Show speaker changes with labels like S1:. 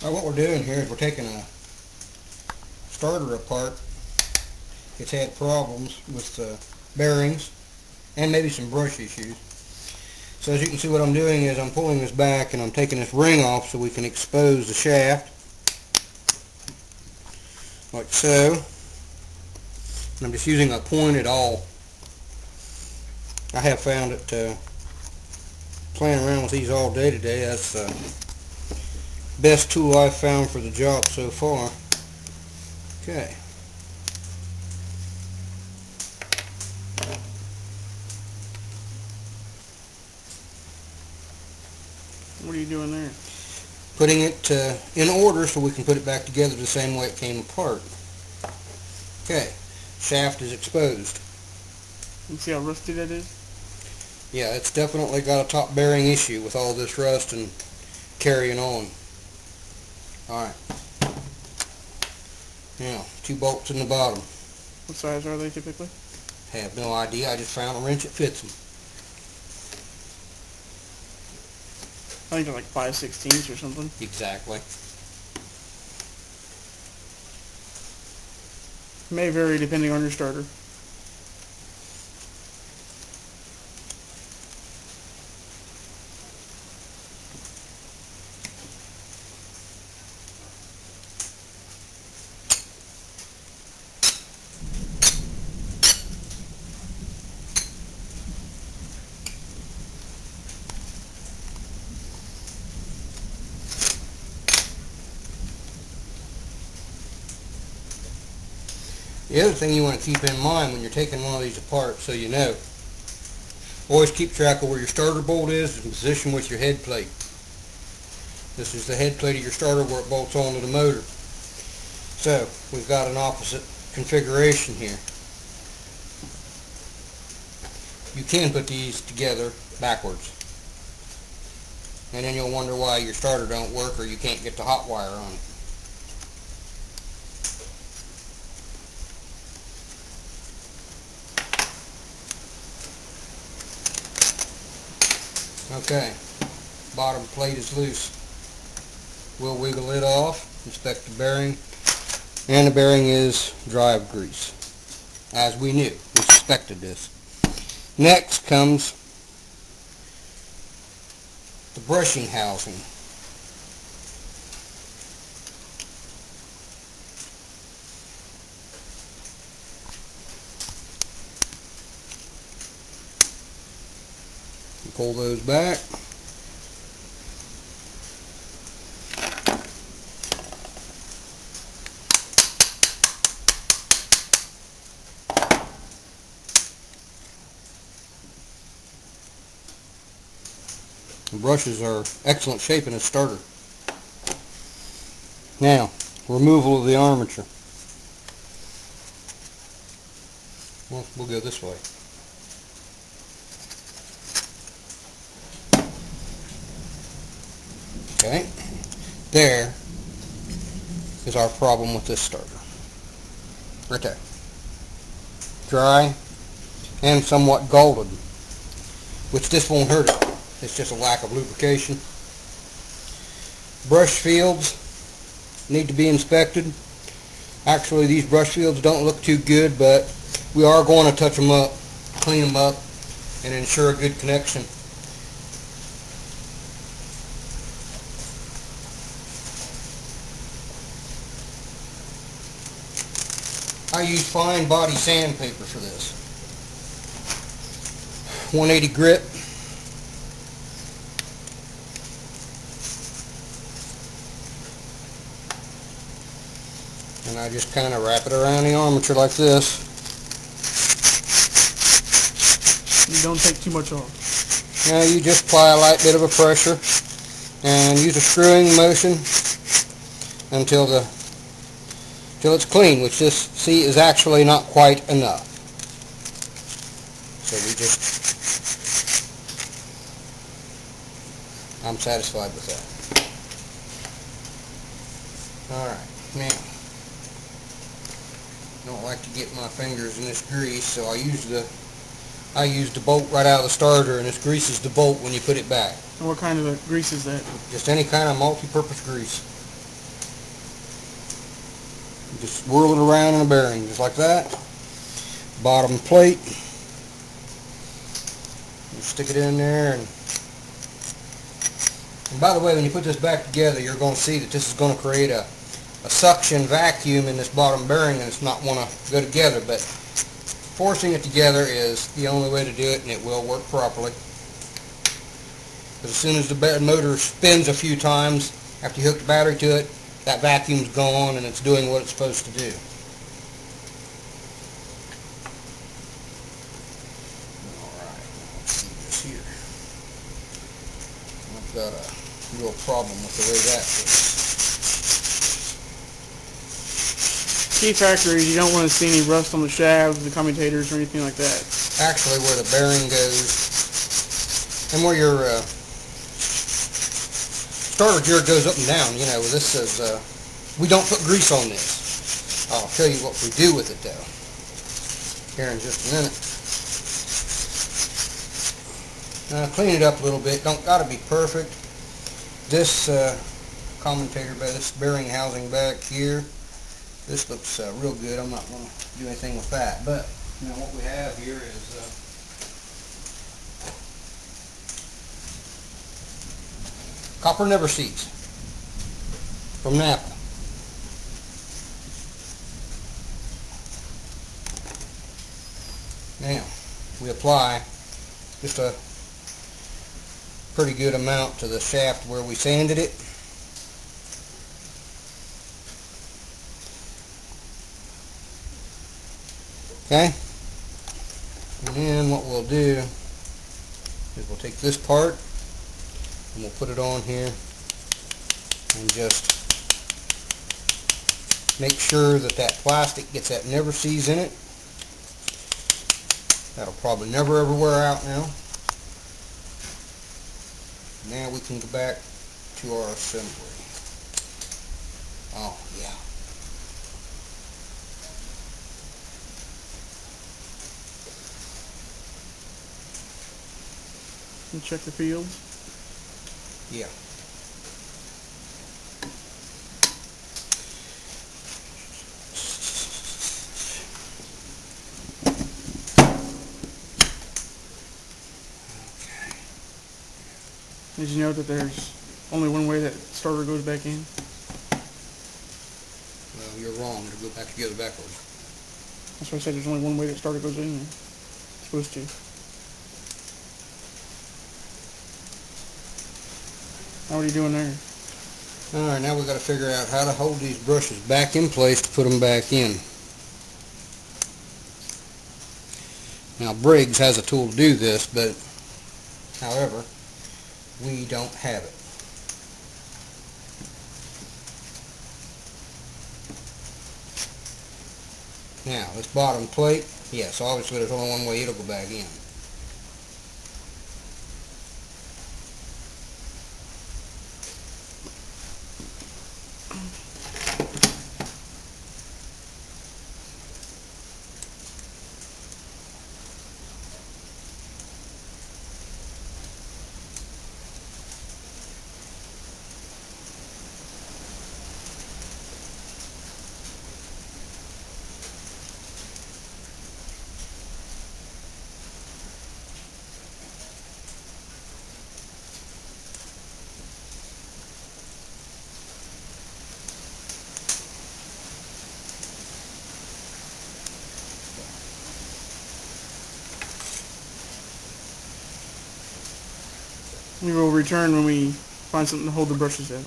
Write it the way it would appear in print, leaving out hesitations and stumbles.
S1: What we're doing here is we're taking a starter apart. It's had problems with the bearings and maybe some brush issues. So as you can see, what I'm doing is I'm pulling this back and I'm taking this ring off so we can expose the shaft, like so. And I'm just using a pointed awl. I have found it playing around with these all day today. That's the best tool I've found for the job so far. Okay.
S2: What are you doing there?
S1: Putting it in order so we can put it back together the same way it came apart. Okay. Shaft is exposed.
S2: You see how rusty that is?
S1: Yeah, it's definitely got a top bearing issue with all this rust and carrying on. Alright. Now, 2 bolts in the bottom.
S2: What size are they typically?
S1: Have no idea. I just found a wrench that fits them.
S2: I think they're like 5/16 or something.
S1: Exactly.
S2: May vary depending on your starter.
S1: The other thing you want to keep in mind when you're taking one of these apart, so you know, always keep track of where your starter bolt is in position with your head plate. This is the head plate of your starter where it bolts onto the motor. So, we've got an opposite configuration here. You can put these together backwards. And then you'll wonder why your starter don't work or you can't get the hot wire on it. Okay, bottom plate is loose. We'll wiggle it off, inspect the bearing, and the bearing is dry of grease. As we knew, we suspected this. Next comes the brushing housing. Pull those back. The brushes are excellent shape in a starter. Now, removal of the armature. Well, we'll go this way. Okay, there is our problem with this starter. Right there. Dry and somewhat galded, which this won't hurt it. It's just a lack of lubrication. Brush fields need to be inspected. Actually, these brush fields don't look too good, but we are going to touch them up, clean them up, and ensure a good connection. I use fine body sandpaper for this. 180 grit. And I just kind of wrap it around the armature like this.
S2: You don't take too much off.
S1: Now you just apply a light bit of a pressure and use a screwing motion until it's clean, which this, see, is actually not quite enough. So I'm satisfied with that. Alright, now, I don't like to get my fingers in this grease, so I use the bolt right out of the starter, and this greases the bolt when you put it back.
S2: And what kind of grease is that?
S1: Just any kind of multi-purpose grease. Just swirl it around in a bearing, just like that. Bottom plate. You stick it in there, and by the way, when you put this back together, you're going to see that this is going to create a suction vacuum in this bottom bearing, and it's not want to go together, but forcing it together is the only way to do it, and it will work properly. Because as soon as the motor spins a few times after you hook the battery to it, that vacuum's gone and it's doing what it's supposed to do. Alright, let's see this here. I've got a real problem with the way that works.
S2: Key factor is you don't want to see any rust on the shafts, the commutators, or anything like that.
S1: Actually, where the bearing goes and where your starter gear goes up and down, you know, this is, we don't put grease on this. I'll tell you what we do with it though, here in just a minute. Clean it up a little bit, don't gotta be perfect. This commutator, this bearing housing back here, this looks real good. I'm not going to do anything with that, but you know what we have here is copper never sees from Napa. Now we apply just a pretty good amount to the shaft where we sanded it. Okay, and then what we'll do is we'll take this part and we'll put it on here and just make sure that that plastic gets that never sees in it. That'll probably never ever wear out now. Now we can go back to our assembly. Oh yeah.
S2: And check the fields.
S1: Yeah.
S2: Did you know that there's only one way that starter goes back in?
S1: Well, you're wrong. It'll go back together backwards.
S2: That's why I said there's only one way that starter goes in. It's supposed to. Now what are you doing there?
S1: Alright, now we've got to figure out how to hold these brushes back in place to put them back in. Now Briggs has a tool to do this, but however, we don't have it. Now, this bottom plate, yes, obviously there's only one way it'll go back in.
S2: We will return when we find something to hold the brushes at.